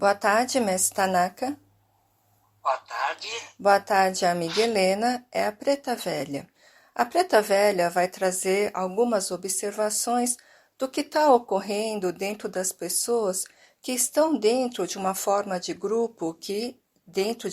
Boa tarde, mestre Tanaka. Boa tarde. Boa tarde, amiga Helena. É a Preta Velha. A Preta Velha vai trazer algumas observações do que está ocorrendo dentro das pessoas que estão dentro de uma forma de grupo que dentro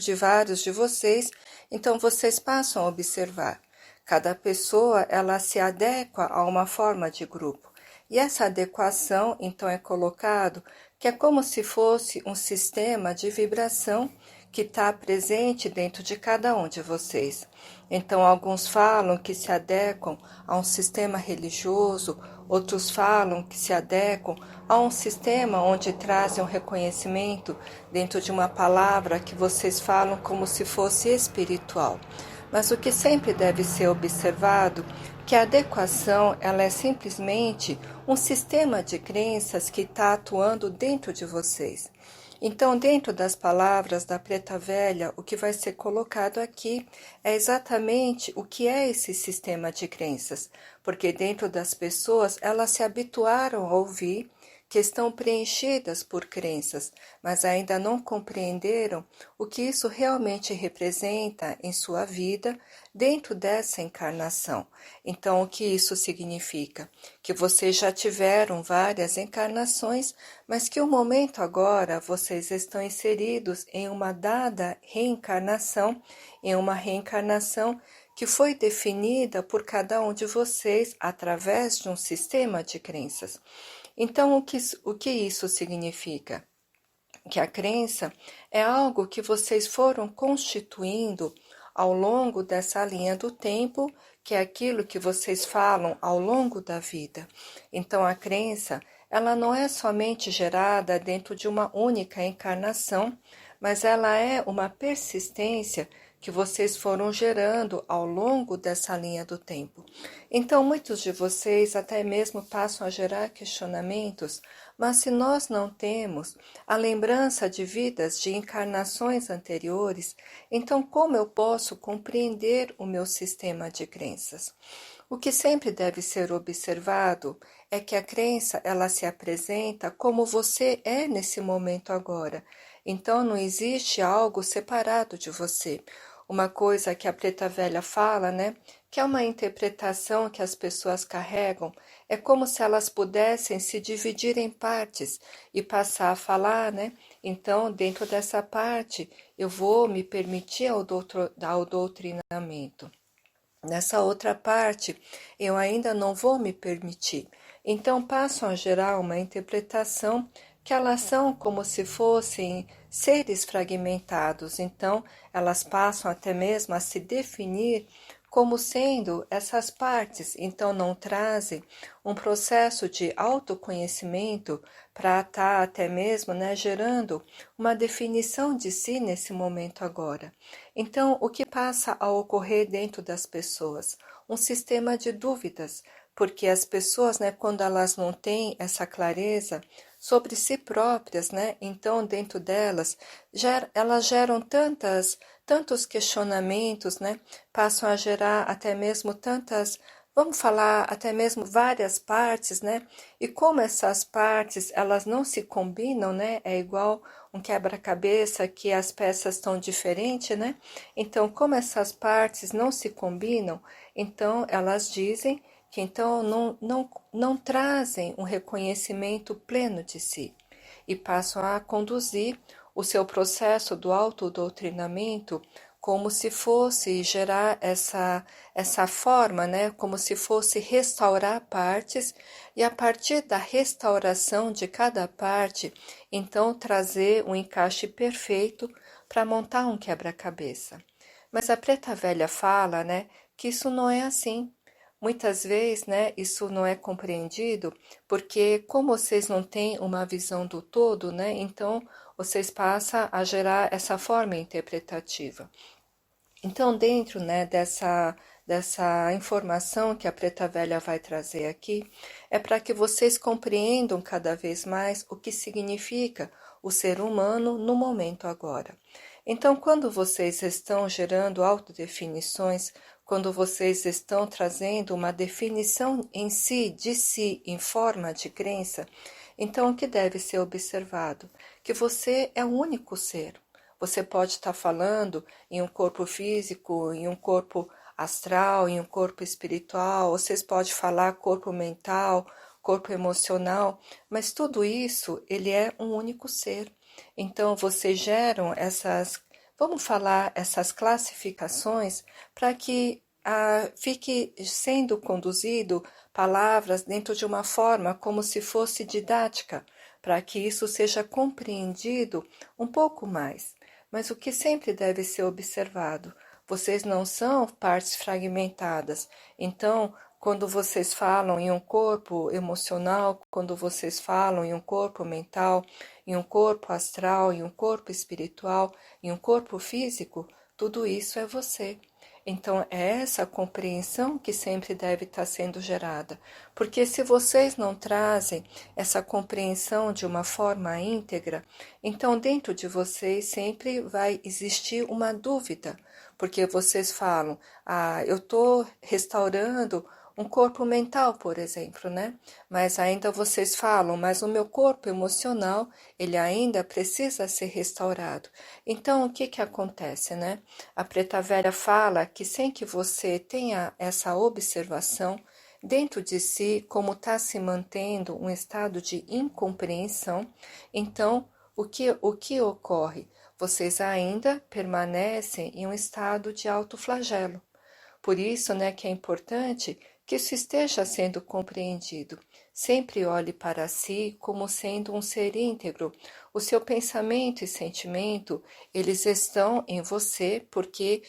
de vários de vocês, então vocês passam a observar. Cada pessoa ela se adequa a uma forma de grupo. E essa adequação, então, é colocado que é como se fosse um sistema de vibração que está presente dentro de cada um de vocês. Então, alguns falam que se adequam a um sistema religioso, outros falam que se adequam a um sistema onde trazem um reconhecimento dentro de uma palavra que vocês falam como se fosse espiritual. Mas o que sempre deve ser observado que a adequação ela é simplesmente um sistema de crenças que está atuando dentro de vocês. Então, dentro das palavras da Preta Velha, o que vai ser colocado aqui é exatamente o que é esse sistema de crenças, porque dentro das pessoas elas se habituaram a ouvir que estão preenchidas por crenças, mas ainda não compreenderam o que isso realmente representa em sua vida dentro dessa encarnação. Então, o que isso significa? Que vocês já tiveram várias encarnações, mas que o momento agora vocês estão inseridos em uma dada reencarnação, em uma reencarnação que foi definida por cada um de vocês através de um sistema de crenças. Então, o que isso significa? Que a crença é algo que vocês foram constituindo ao longo dessa linha do tempo, que é aquilo que vocês falam ao longo da vida. Então, a crença, ela não é somente gerada dentro de uma única encarnação, mas ela é uma persistência que vocês foram gerando ao longo dessa linha do tempo. Então, muitos de vocês até mesmo passam a gerar questionamentos, mas se nós não temos a lembrança de vidas de encarnações anteriores, então como eu posso compreender o meu sistema de crenças? O que sempre deve ser observado é que a crença ela se apresenta como você é nesse momento agora. Então não existe algo separado de você. Uma coisa que a Preta Velha fala, né? Que é uma interpretação que as pessoas carregam, é como se elas pudessem se dividir em partes e passar a falar, né? Então, dentro dessa parte, eu vou me permitir ao doutrinamento. Nessa outra parte, eu ainda não vou me permitir. Então, passam a gerar uma interpretação que elas são como se fossem seres fragmentados. Então, elas passam até mesmo a se definir como sendo essas partes. Então, não trazem um processo de autoconhecimento para estar até mesmo gerando uma definição de si nesse momento agora. Então, o que passa a ocorrer dentro das pessoas? Um sistema de dúvidas, porque as pessoas, quando elas não têm essa clareza sobre si próprias, então dentro delas, elas geram tantos questionamentos, passam a gerar até mesmo tantas, vamos falar até mesmo várias partes, e como essas partes, elas não se combinam, é igual um quebra-cabeça que as peças estão diferentes, Então, como essas partes não se combinam, então elas dizem que então não trazem um reconhecimento pleno de si e passam a conduzir o seu processo do autodoutrinamento como se fosse gerar essa forma, como se fosse restaurar partes e a partir da restauração de cada parte, então trazer um encaixe perfeito para montar um quebra-cabeça. Mas a Preta Velha fala, que isso não é assim. Muitas vezes, isso não é compreendido porque como vocês não têm uma visão do todo, então vocês passam a gerar essa forma interpretativa. Então, dentro dessa informação que a Preta Velha vai trazer aqui, é para que vocês compreendam cada vez mais o que significa o ser humano no momento agora. Então, quando vocês estão gerando autodefinições, quando vocês estão trazendo uma definição em si, de si, em forma de crença, Então, o que deve ser observado? Que você é um único ser. Você pode estar falando em um corpo físico, em um corpo astral, em um corpo espiritual, vocês podem falar corpo mental, corpo emocional, mas tudo isso, ele é um único ser. Então, vocês geram essas, vamos falar, essas classificações para que fique sendo conduzido palavras dentro de uma forma como se fosse didática, para que isso seja compreendido um pouco mais. Mas o que sempre deve ser observado, vocês não são partes fragmentadas. Então, quando vocês falam em um corpo emocional, quando vocês falam em um corpo mental, em um corpo astral, em um corpo espiritual, em um corpo físico, tudo isso é você. Então, é essa compreensão que sempre deve estar sendo gerada. Porque se vocês não trazem essa compreensão de uma forma íntegra, então dentro de vocês sempre vai existir uma dúvida. Porque vocês falam, eu estou restaurando um corpo mental, por exemplo, né? Mas ainda vocês falam, mas o meu corpo emocional, ele ainda precisa ser restaurado. Então, o que que acontece, né? A Preta Velha fala que sem que você tenha essa observação dentro de si, como está se mantendo um estado de incompreensão, então, o que ocorre? Vocês ainda permanecem em um estado de autoflagelo. Por isso, né, que é importante que isso esteja sendo compreendido. Sempre olhe para si como sendo um ser íntegro. O seu pensamento e sentimento, eles estão em você porque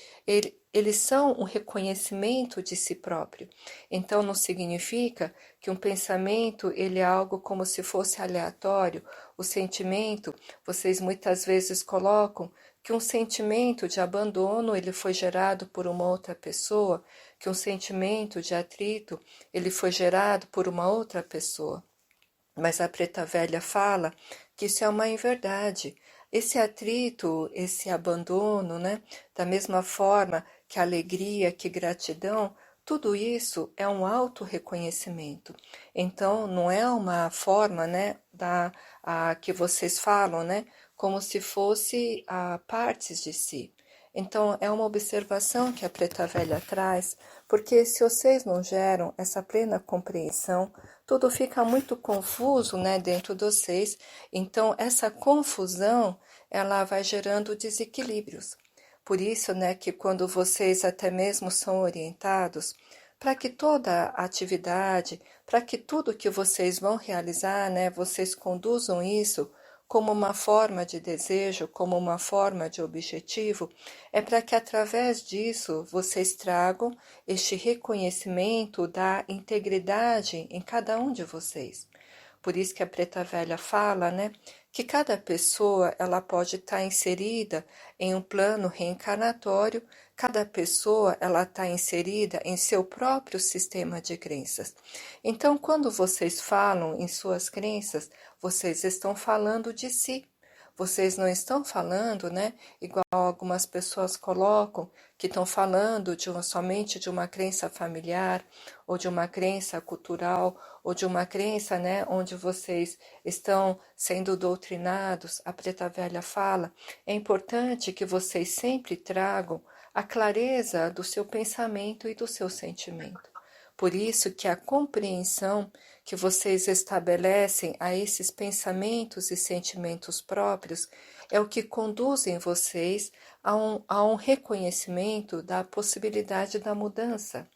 eles são um reconhecimento de si próprio. Então não significa que um pensamento ele é algo como se fosse aleatório. O sentimento, vocês muitas vezes colocam que um sentimento de abandono ele foi gerado por uma outra pessoa, que um sentimento de atrito ele foi gerado por uma outra pessoa. Mas a Preta Velha fala que isso é uma inverdade. Esse atrito, esse abandono, né? Da mesma forma que alegria, que gratidão, tudo isso é um auto-reconhecimento. Então, não é uma forma, né, que vocês falam, né, como se fosse partes de si. Então, é uma observação que a Preta Velha traz, porque se vocês não geram essa plena compreensão, tudo fica muito confuso, né, dentro de vocês. Então, essa confusão, ela vai gerando desequilíbrios. Por isso, né, que quando vocês até mesmo são orientados, para que toda a atividade, para que tudo que vocês vão realizar, né, vocês conduzam isso como uma forma de desejo, como uma forma de objetivo, é para que através disso vocês tragam este reconhecimento da integridade em cada um de vocês. Por isso que a Preta Velha fala, né, que cada pessoa ela pode estar inserida em um plano reencarnatório, cada pessoa ela está inserida em seu próprio sistema de crenças. Então, quando vocês falam em suas crenças, vocês estão falando de si. Vocês não estão falando, né? Igual algumas pessoas colocam, que estão falando somente de uma crença familiar, ou de uma crença cultural, ou de uma crença, né, onde vocês estão sendo doutrinados. A Preta Velha fala, é importante que vocês sempre tragam a clareza do seu pensamento e do seu sentimento. Por isso que a compreensão que vocês estabelecem a esses pensamentos e sentimentos próprios é o que conduzem vocês a um reconhecimento da possibilidade da mudança.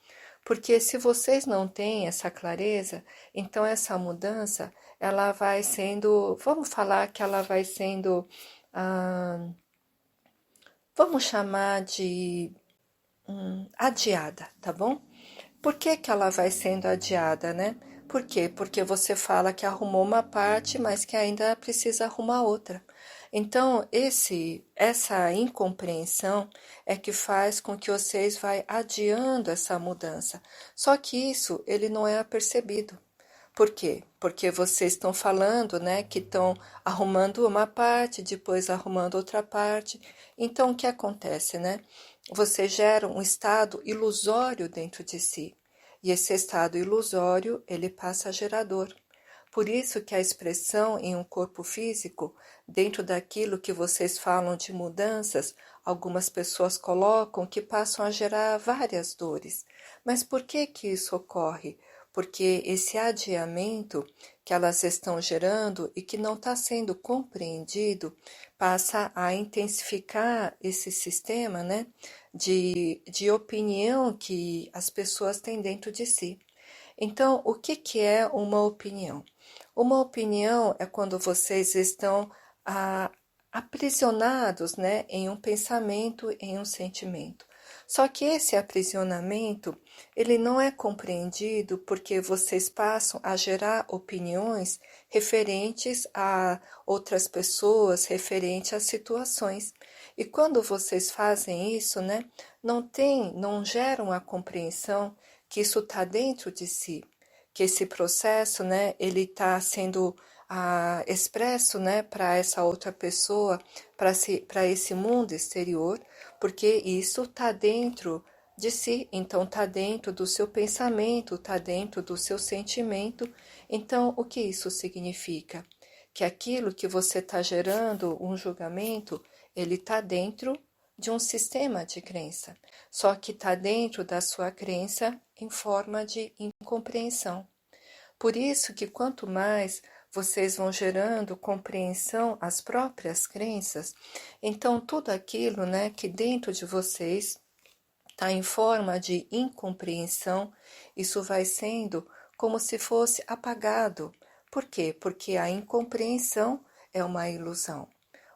Porque se vocês não têm essa clareza, então essa mudança, ela vai sendo, vamos falar que ela vai sendo, vamos chamar de adiada, tá bom? Por que que ela vai sendo adiada, né? Por quê? Porque você fala que arrumou uma parte, mas que ainda precisa arrumar outra. Então, essa incompreensão é que faz com que vocês vai adiando essa mudança. Só que isso, ele não é apercebido. Por quê? Porque vocês estão falando, né, que estão arrumando uma parte, depois arrumando outra parte. Então, o que acontece, né? Você gera um estado ilusório dentro de si. E esse estado ilusório, ele passa a gerador. Por isso que a expressão em um corpo físico, dentro daquilo que vocês falam de mudanças, algumas pessoas colocam que passam a gerar várias dores. Mas por que que isso ocorre? Porque esse adiamento que elas estão gerando e que não está sendo compreendido passa a intensificar esse sistema, né, de opinião que as pessoas têm dentro de si. Então, o que que é uma opinião? Uma opinião é quando vocês estão aprisionados, né, em um pensamento, em um sentimento. Só que esse aprisionamento, ele não é compreendido porque vocês passam a gerar opiniões referentes a outras pessoas, referente a situações. E quando vocês fazem isso, né, não geram a compreensão que isso está dentro de si, que esse processo, né, ele está sendo expresso, né, para essa outra pessoa, para esse mundo exterior, porque isso está dentro de si, então está dentro do seu pensamento, está dentro do seu sentimento. Então, o que isso significa? Que aquilo que você está gerando, um julgamento, ele está dentro de um sistema de crença, só que está dentro da sua crença em forma de incompreensão. Por isso que quanto mais vocês vão gerando compreensão às próprias crenças, então tudo aquilo, né, que dentro de vocês está em forma de incompreensão, isso vai sendo como se fosse apagado. Por quê? Porque a incompreensão é uma ilusão.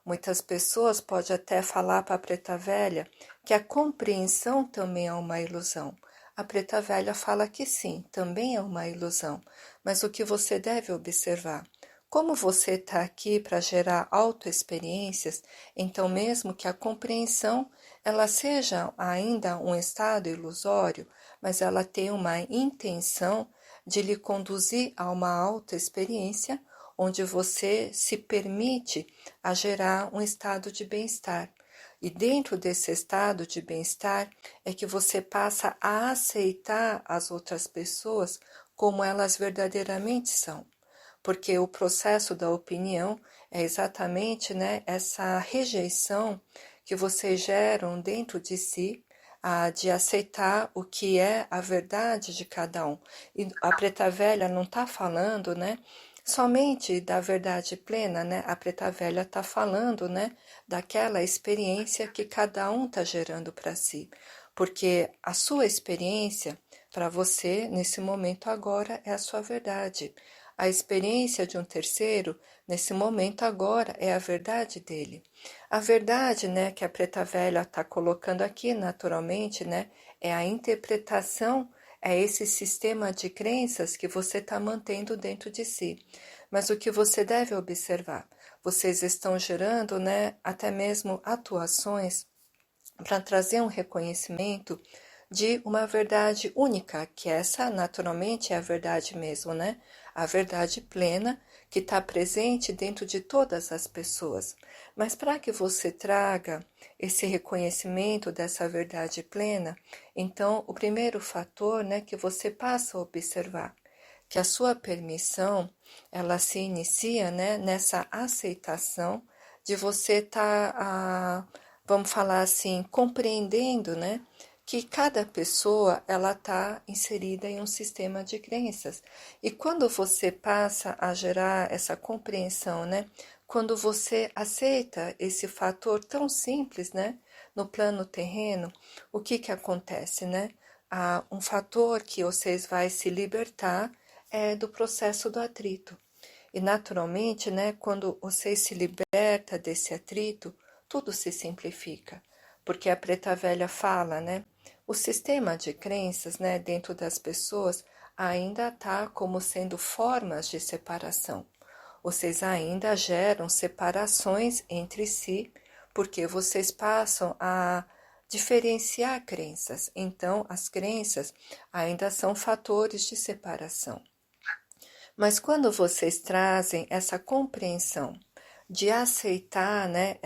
Muitas pessoas podem até falar para a preta velha que a compreensão também é uma ilusão. A preta velha fala que sim, também é uma ilusão. Mas o que você deve observar? Como você está aqui para gerar autoexperiências, então mesmo que a compreensão ela seja ainda um estado ilusório, mas ela tem uma intenção de lhe conduzir a uma autoexperiência onde você se permite a gerar um estado de bem-estar. E dentro desse estado de bem-estar é que você passa a aceitar as outras pessoas como elas verdadeiramente são. Porque o processo da opinião é exatamente, né, essa rejeição que vocês geram dentro de si, de aceitar o que é a verdade de cada um. E a preta velha não está falando, né, somente da verdade plena, né? A preta velha está falando, né, daquela experiência que cada um está gerando para si. Porque a sua experiência, para você, nesse momento agora, é a sua verdade. A experiência de um terceiro, nesse momento agora, é a verdade dele. A verdade, né, que a preta velha está colocando aqui, naturalmente, né, é a interpretação, é esse sistema de crenças que você está mantendo dentro de si. Mas o que você deve observar? Vocês estão gerando, né, até mesmo atuações para trazer um reconhecimento de uma verdade única, que essa naturalmente é a verdade mesmo, né? A verdade plena que está presente dentro de todas as pessoas. Mas para que você traga esse reconhecimento dessa verdade plena, então o primeiro fator, né, que você passa a observar, que a sua permissão, ela se inicia, né, nessa aceitação de você estar, vamos falar assim, compreendendo, né, que cada pessoa ela está inserida em um sistema de crenças. E quando você passa a gerar essa compreensão, né, quando você aceita esse fator tão simples, né, no plano terreno, o que que acontece, né? Um fator que vocês vai se libertar é do processo do atrito. E naturalmente, né, quando você se liberta desse atrito, tudo se simplifica. Porque a preta velha fala, né, o sistema de crenças, né, dentro das pessoas ainda está como sendo formas de separação. Vocês ainda geram separações entre si, porque vocês passam a diferenciar crenças. Então, as crenças ainda são fatores de separação. Mas quando vocês trazem essa compreensão de aceitar, né,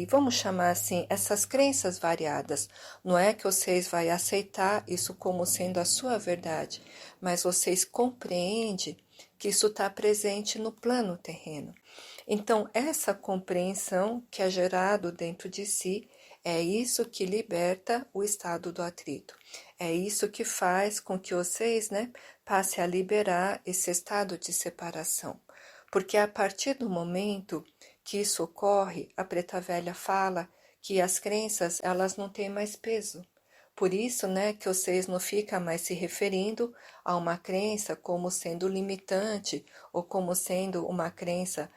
vamos chamar assim, essas crenças variadas. Não é que vocês vai aceitar isso como sendo a sua verdade, mas vocês compreendem que isso está presente no plano terreno. Então, essa compreensão que é gerado dentro de si é isso que liberta o estado do atrito. É isso que faz com que vocês, né, passem a liberar esse estado de separação. Porque a partir do momento que isso ocorre, a Preta Velha fala que as crenças, elas não têm mais peso. Por isso, né, que vocês não ficam mais se referindo a uma crença como sendo limitante ou como sendo uma crença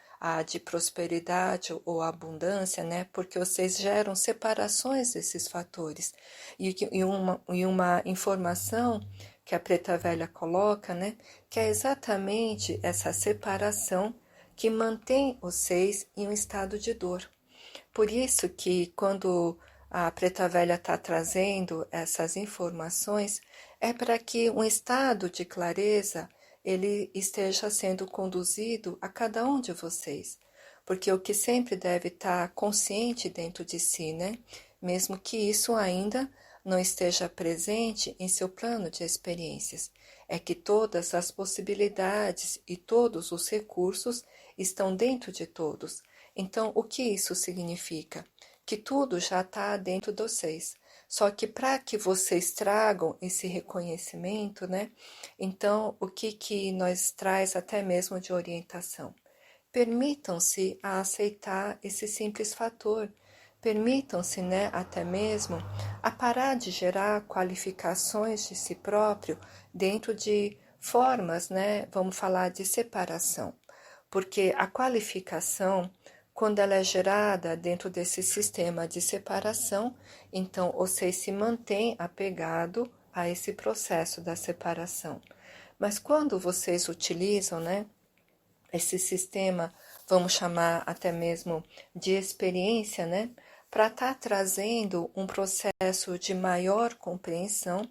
de prosperidade ou abundância, né, porque vocês geram separações desses fatores. E uma informação que a Preta Velha coloca, né, que é exatamente essa separação que mantém vocês em um estado de dor. Por isso que quando a Preta Velha está trazendo essas informações, é para que um estado de clareza ele esteja sendo conduzido a cada um de vocês. Porque o que sempre deve estar consciente dentro de si, né? Mesmo que isso ainda não esteja presente em seu plano de experiências, é que todas as possibilidades e todos os recursos estão dentro de todos. Então, o que isso significa? Que tudo já está dentro de vocês. Só que para que vocês tragam esse reconhecimento, né? Então, o que nós traz até mesmo de orientação? Permitam-se a aceitar esse simples fator. Permitam-se, né, até mesmo, a parar de gerar qualificações de si próprio dentro de formas, né, vamos falar de separação. Porque a qualificação, quando ela é gerada dentro desse sistema de separação, então vocês se mantêm apegado a esse processo da separação. Mas quando vocês utilizam, né, esse sistema, vamos chamar até mesmo de experiência, né, para estar trazendo um processo de maior compreensão,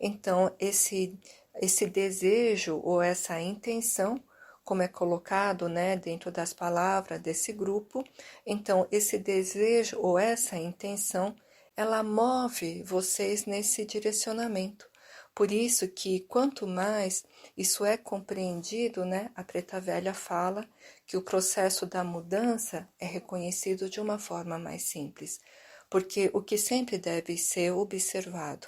então esse desejo ou essa intenção, como é colocado, né, dentro das palavras desse grupo, então esse desejo ou essa intenção, ela move vocês nesse direcionamento. Por isso que quanto mais isso é compreendido, né, a Preta Velha fala que o processo da mudança é reconhecido de uma forma mais simples, porque o que sempre deve ser observado.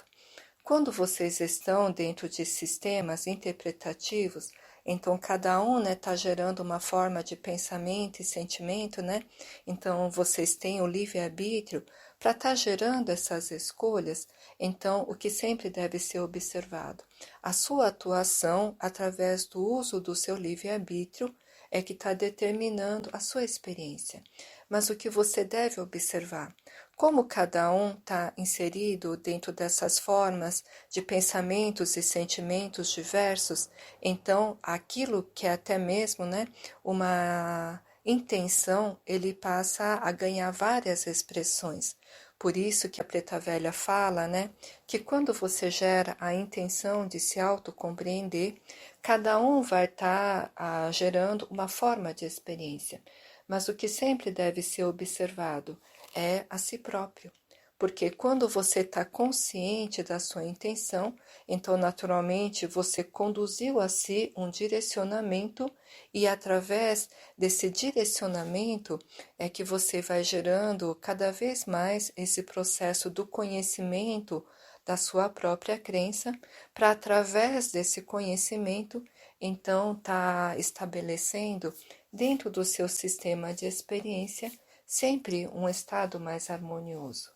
Quando vocês estão dentro de sistemas interpretativos, então cada um está gerando uma forma de pensamento e sentimento, né? Então vocês têm o livre-arbítrio para estar gerando essas escolhas. Então, o que sempre deve ser observado? A sua atuação através do uso do seu livre-arbítrio é que está determinando a sua experiência. Mas o que você deve observar? Como cada um está inserido dentro dessas formas de pensamentos e sentimentos diversos, então aquilo que é até mesmo, né, uma intenção, ele passa a ganhar várias expressões. Por isso que a Preta Velha fala, né, que quando você gera a intenção de se autocompreender, cada um vai estar gerando uma forma de experiência. Mas o que sempre deve ser observado é a si próprio. Porque quando você está consciente da sua intenção, então naturalmente você conduziu a si um direcionamento e através desse direcionamento é que você vai gerando cada vez mais esse processo do conhecimento da sua própria crença, para através desse conhecimento, então tá estabelecendo dentro do seu sistema de experiência sempre um estado mais harmonioso.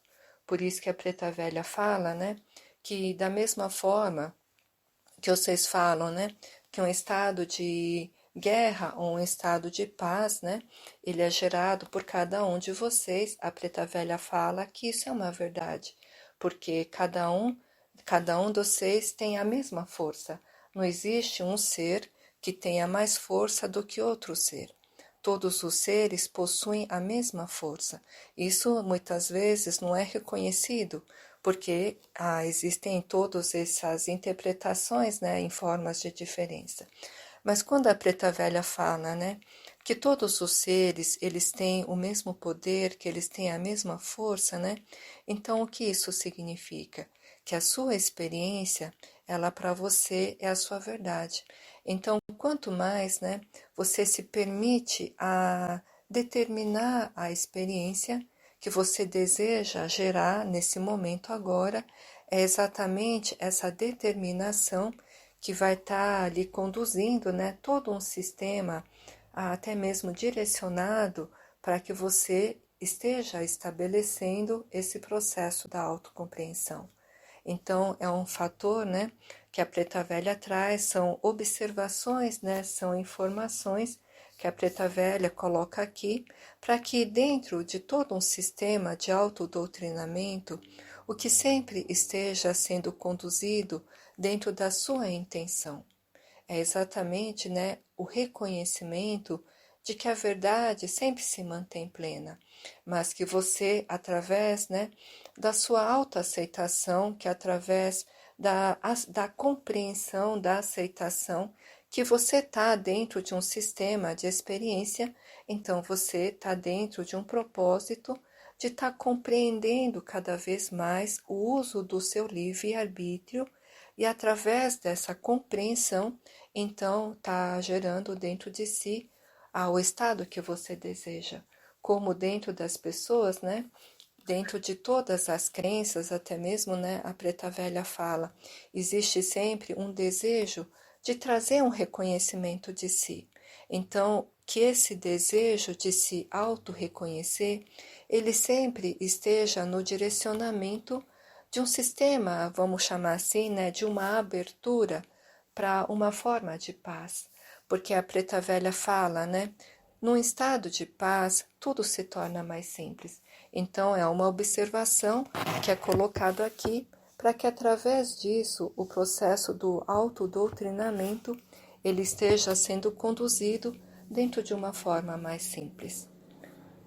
Por isso que a Preta Velha fala, né, que da mesma forma que vocês falam, né, que um estado de guerra ou um estado de paz, né, ele é gerado por cada um de vocês. A Preta Velha fala que isso é uma verdade, porque cada um de vocês tem a mesma força. Não existe um ser que tenha mais força do que outro ser. Todos os seres possuem a mesma força. Isso muitas vezes não é reconhecido, porque existem todas essas interpretações, né, em formas de diferença. Mas quando a Preta Velha fala, né, que todos os seres, eles têm o mesmo poder, que eles têm a mesma força, né? Então, o que isso significa? Que a sua experiência, ela para você é a sua verdade. Então, quanto mais, né, você se permite a determinar a experiência que você deseja gerar nesse momento agora, é exatamente essa determinação que vai estar lhe conduzindo, né, todo um sistema, até mesmo direcionado para que você esteja estabelecendo esse processo da autocompreensão. Então, é um fator, né, que a Preta Velha traz, são observações, né, são informações que a Preta Velha coloca aqui, para que dentro de todo um sistema de autodoutrinamento, o que sempre esteja sendo conduzido dentro da sua intenção. É exatamente, né, o reconhecimento de que a verdade sempre se mantém plena, mas que você, através, né, da sua autoaceitação, que através da compreensão, da aceitação, que você está dentro de um sistema de experiência, então você está dentro de um propósito de estar compreendendo cada vez mais o uso do seu livre-arbítrio e através dessa compreensão, então está gerando dentro de si o estado que você deseja, como dentro das pessoas, né? Dentro de todas as crenças, até mesmo, né, a Preta Velha fala, existe sempre um desejo de trazer um reconhecimento de si. Então, que esse desejo de se auto-reconhecer, ele sempre esteja no direcionamento de um sistema, vamos chamar assim, né, de uma abertura para uma forma de paz. Porque a Preta Velha fala, né, num estado de paz, tudo se torna mais simples. Então, é uma observação que é colocado aqui para que, através disso, o processo do autodoutrinamento ele esteja sendo conduzido dentro de uma forma mais simples.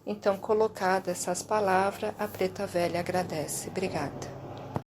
Então, colocadas essas palavras, a Preta Velha agradece. Obrigada.